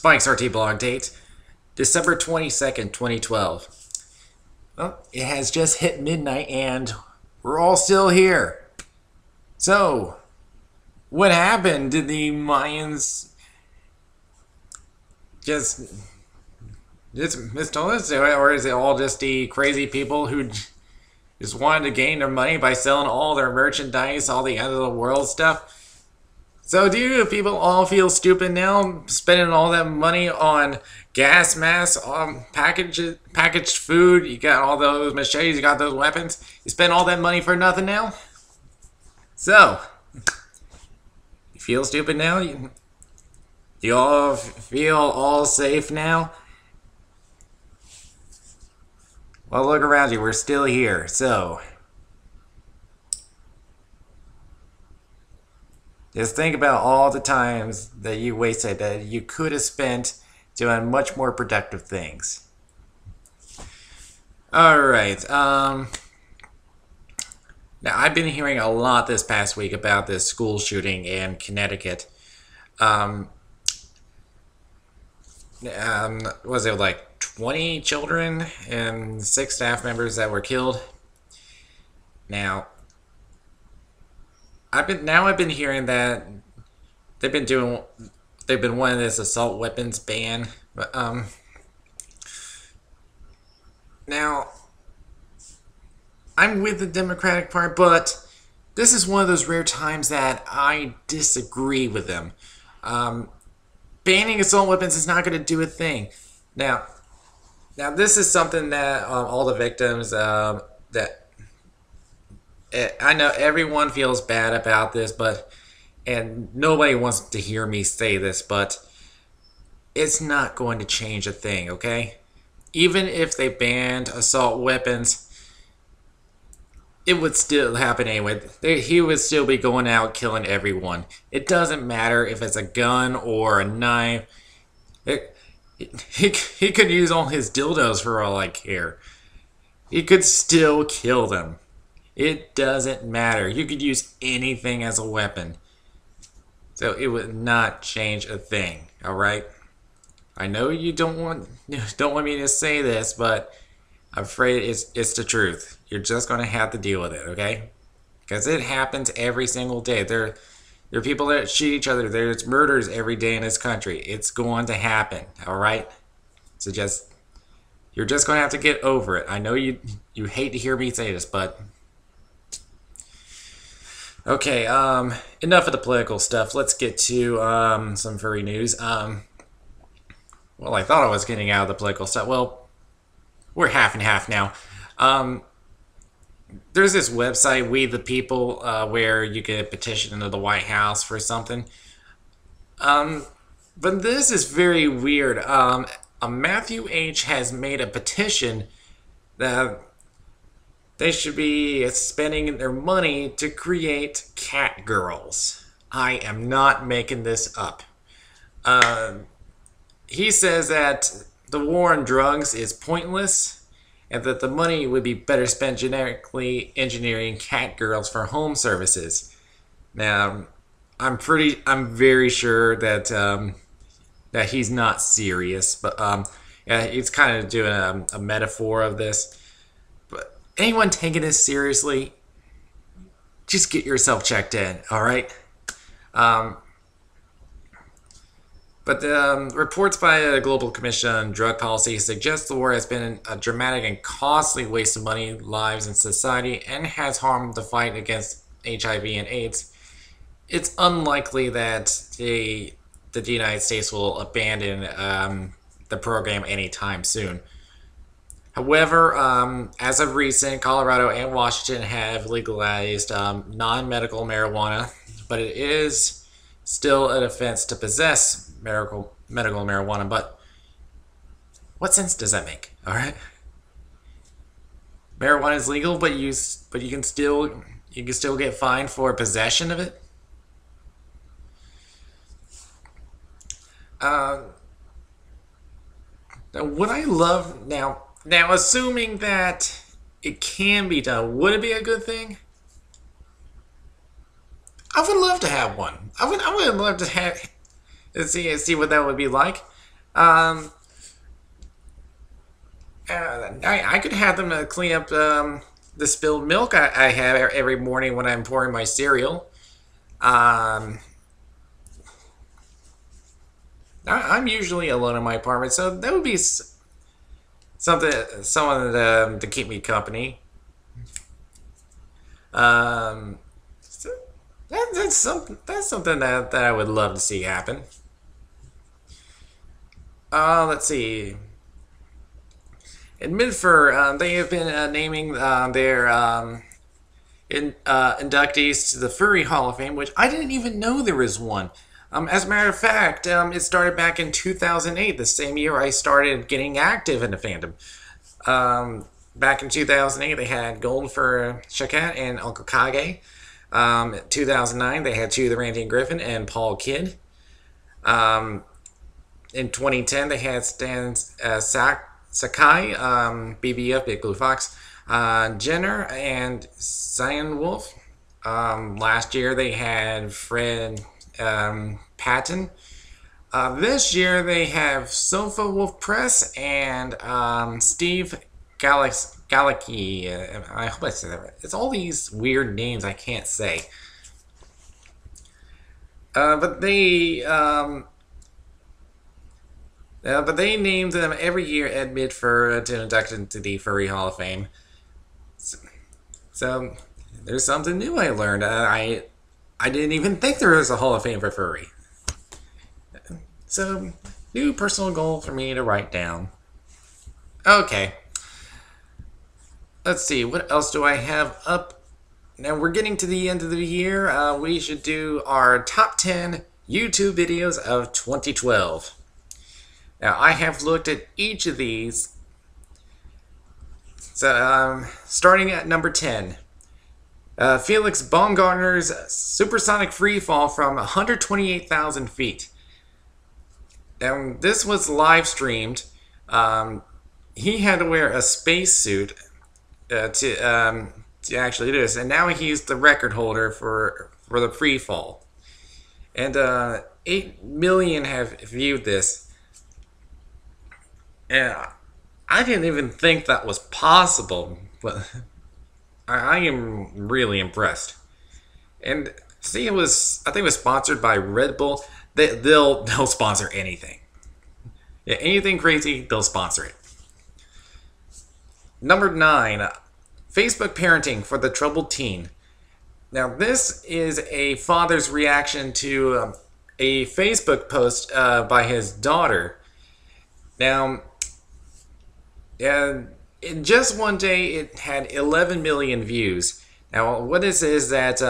Spike's RT blog date, December 22nd, 2012. Well, it has just hit midnight and we're all still here. So, what happened? Did the Mayans just mistold us? Or is it all just the crazy people who just wanted to gain their money by selling all their merchandise, all the end of the world stuff? So do you people all feel stupid now, spending all that money on gas masks, packaged food? You got all those machetes, you got those weapons. You spend all that money for nothing now? So, you feel stupid now? You all feel all safe now? Well, look around you, we're still here, so just think about all the times that you wasted that you could have spent doing much more productive things. Alright, now I've been hearing a lot this past week about this school shooting in Connecticut. Was it like 20 children and 6 staff members that were killed? Now, I've been hearing that they've been wanting this assault weapons ban, but now I'm with the Democratic Party, but this is one of those rare times that I disagree with them. Banning assault weapons is not going to do a thing. Now this is something that all the victims I know everyone feels bad about this, and nobody wants to hear me say this, but it's not going to change a thing, okay? Even if they banned assault weapons, it would still happen anyway. He would still be going out killing everyone. It doesn't matter if it's a gun or a knife. He could use all his dildos for all I care. He could still kill them. It doesn't matter. You could use anything as a weapon. So it would not change a thing, alright? I know you don't want me to say this, but I'm afraid it's the truth. You're just going to have to deal with it, okay? Because it happens every single day. There are people that shoot each other. There's murders every day in this country. It's going to happen, alright? So you're just going to have to get over it. I know you hate to hear me say this, but okay, enough of the political stuff. Let's get to some furry news. Well, I thought I was getting out of the political stuff. Well, we're half and half now. There's this website, We the People, where you can petition to the White House for something. But this is very weird. Matthew H. has made a petition that they should be spending their money to create cat girls. I am not making this up. He says that the war on drugs is pointless and that the money would be better spent genetically engineering cat girls for home services. Now, I'm very sure that that he's not serious, but yeah, he's kind of doing a metaphor of this. Anyone taking this seriously, just get yourself checked in, alright? But the reports by the Global Commission on Drug Policy suggest the war has been a dramatic and costly waste of money, lives, and society, and has harmed the fight against HIV and AIDS. It's unlikely that the United States will abandon the program anytime soon. However, as of recent, Colorado and Washington have legalized non-medical marijuana, but it is still an offense to possess medical marijuana. But what sense does that make? All right, marijuana is legal, but you can still get fined for possession of it. Now, what I love now, assuming that it can be done, would it be a good thing? I would love to have one. I would love to have see what that would be like. Um, I could have them clean up the spilled milk I have every morning when I'm pouring my cereal. Um, I'm usually alone in my apartment, so that would be someone to keep me company. Um, so that's something that I would love to see happen. Let's see. In Midford, they have been naming their inductees to the Furry Hall of Fame, which I didn't even know there was one. As a matter of fact, it started back in 2008, the same year I started getting active in the fandom. Back in 2008, they had Golden for Cat and Uncle Kage. 2009, they had Chew the Ranting Griffin and Paul Kidd. In 2010, they had Stan Sakai, BBF, Big Blue Fox, Jenner, and Cyan Wolf. Last year, they had Fred Patton. This year, they have Sofa Wolf Press and Steve Galecki. I hope I said that right. It's all these weird names I can't say. But they named them every year at Midford to induct into the Furry Hall of Fame. So there's something new I learned. I didn't even think there was a Hall of Fame for Furry. So, new personal goal for me to write down. Okay. Let's see, what else do I have up? Now we're getting to the end of the year. We should do our top 10 YouTube videos of 2012. Now, I have looked at each of these. So, starting at number 10. Felix Baumgartner's supersonic freefall from 128,000 feet. Now, this was live streamed. He had to wear a spacesuit to actually do this, and now he's the record holder for the freefall. And 8 million have viewed this. And I didn't even think that was possible, but I am really impressed. And see, I think it was sponsored by Red Bull. They'll sponsor anything. Yeah, anything crazy, they'll sponsor it. Number 9, Facebook parenting for the troubled teen. Now, this is a father's reaction to a Facebook post by his daughter. Now, in just one day, it had 11 million views. Now, what this is that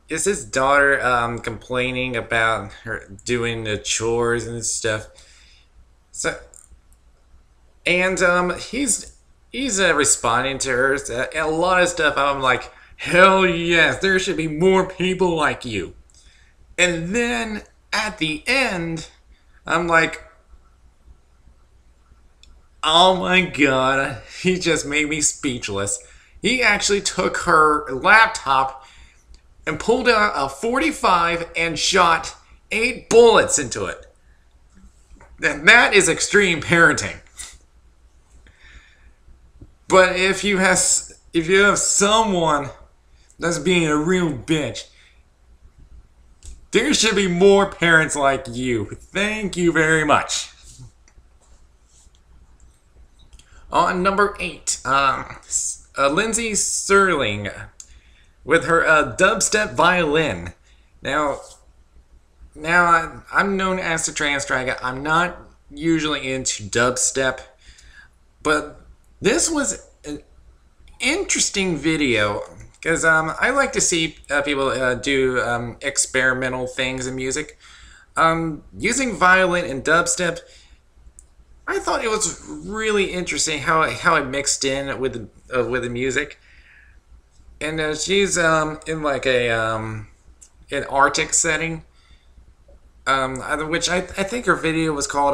is his daughter complaining about her doing the chores and stuff. So, and he's responding to her a lot of stuff. I'm like, hell yes, there should be more people like you. And then at the end, I'm like, oh my god, he just made me speechless. He actually took her laptop and pulled out a .45 and shot 8 bullets into it. And that is extreme parenting. But if you have someone that's being a real bitch, there should be more parents like you. Thank you very much. On number 8, Lindsay Sterling with her dubstep violin. Now I'm known as the Trans Dragon. I'm not usually into dubstep, but this was an interesting video because I like to see people do experimental things in music. Using violin and dubstep, I thought it was really interesting how it mixed in with the music. And she's in like an Arctic setting, which I think her video was called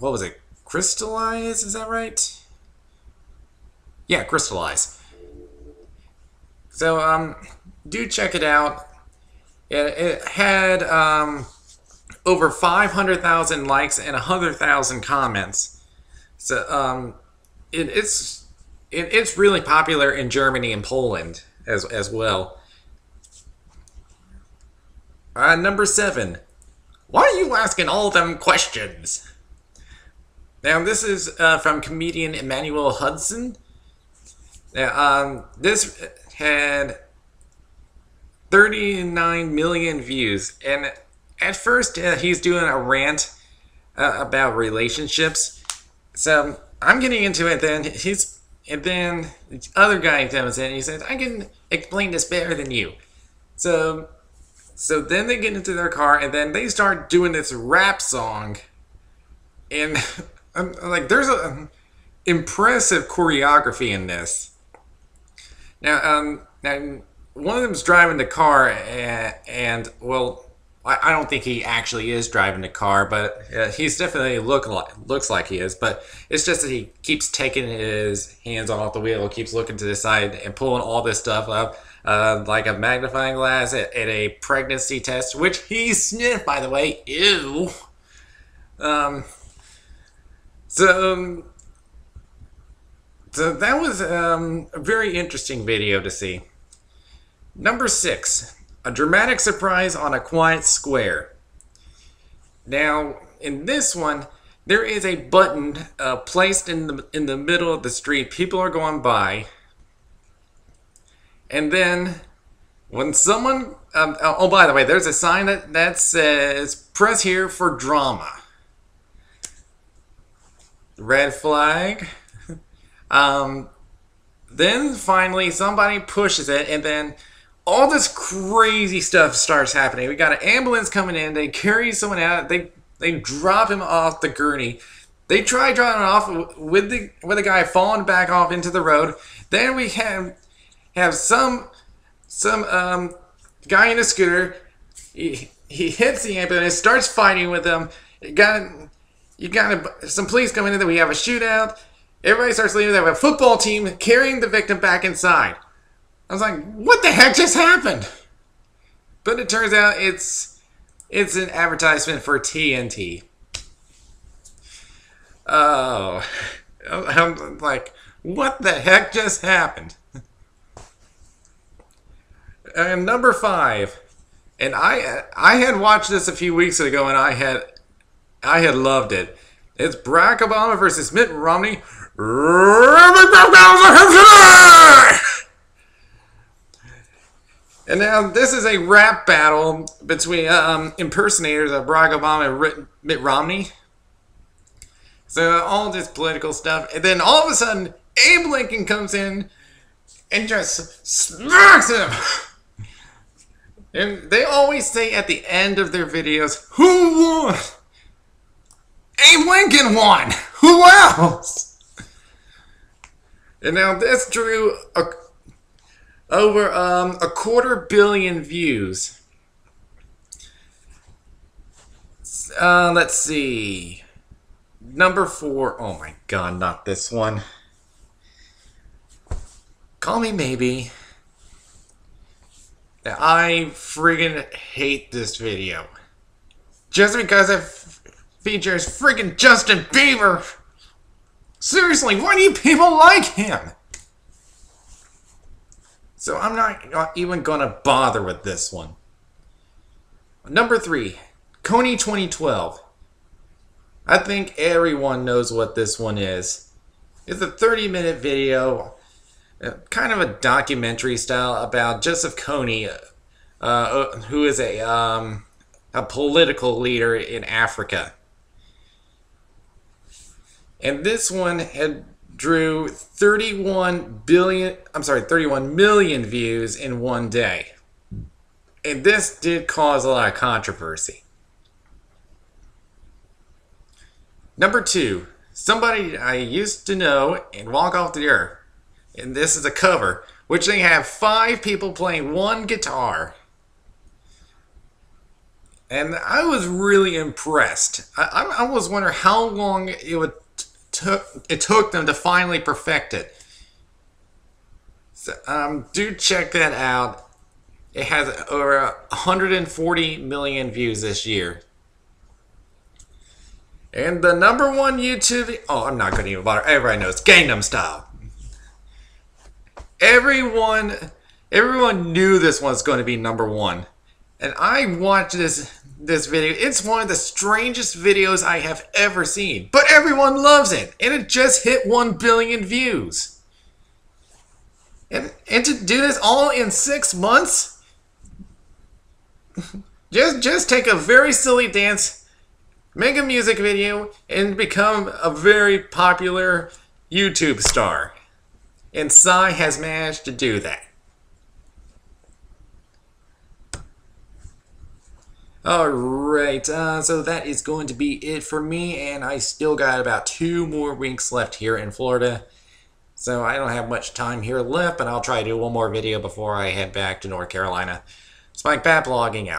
what was it? Crystallize? Is that right? Yeah, Crystallize. So do check it out. It had over 500,000 likes and 100,000 comments. So it's really popular in Germany and Poland as well. Number 7. Why are you asking all them questions? Now this is from comedian Emmanuel Hudson. Now this had 39 million views, and at first he's doing a rant about relationships. So I'm getting into it. And then the other guy comes in and he says, "I can explain this better than you." So then they get into their car and then they start doing this rap song, and like there's a impressive choreography in this. Now one of them's driving the car, and well, I don't think he actually is driving the car, but he's definitely looks like he is. But it's just that he keeps taking his hands off the wheel, keeps looking to the side, and pulling all this stuff up, like a magnifying glass at a pregnancy test, which he sniffed, by the way. Ew. So that was a very interesting video to see. Number 6, a dramatic surprise on a quiet square. Now, in this one, there is a button placed in the middle of the street. People are going by, and then when someone, oh, by the way, there's a sign that says "Press here for drama." Red flag. Then finally somebody pushes it, and then all this crazy stuff starts happening. We got an ambulance coming in. They carry someone out. They drop him off the gurney. They try driving off with the guy falling back off into the road. Then we have some guy in a scooter. He hits the ambulance, starts fighting with them. You got some police coming in. Then we have a shootout. Everybody starts leaving. They have a football team carrying the victim back inside. I was like, what the heck just happened? But it turns out it's an advertisement for TNT. Oh, I'm like, what the heck just happened? And number 5, and I had watched this a few weeks ago, and I had loved it. It's Barack Obama versus Mitt Romney. And now this is a rap battle between impersonators of Barack Obama and Mitt Romney. So all this political stuff. And then all of a sudden, Abe Lincoln comes in and just smacks him. And they always say at the end of their videos, who won? Abe Lincoln won. Who else? And now this drew over a 250 million views. Let's see. Number 4. Oh my god, not this one. Call Me Maybe. I friggin' hate this video. Just because it features friggin' Justin Bieber. Seriously, why do you people like him? So I'm not even gonna bother with this one. Number 3, Coney 2012. I think everyone knows what this one is. It's a 30-minute video, kind of a documentary style about Joseph Kony, who is a political leader in Africa. And this one had drew 31 million views in one day. And this did cause a lot of controversy. Number 2, somebody I used to know and Walk Off the Earth. And this is a cover, which they have 5 people playing one guitar. And I was really impressed. I was wondering how long it took them to finally perfect it. So, do check that out. It has over 140 million views this year. And the #1 YouTube... Oh, I'm not going to even bother. Everybody knows. Gangnam Style. Everyone knew this was going to be #1. And I watched this video. It's one of the strangest videos I have ever seen. But everyone loves it. And it just hit 1 billion views. And to do this all in 6 months? just take a very silly dance, make a music video, and become a very popular YouTube star. And Psy has managed to do that. Alright, so that is going to be it for me, and I still got about 2 more weeks left here in Florida. So I don't have much time here left, but I'll try to do one more video before I head back to North Carolina. Spike Bat logging out.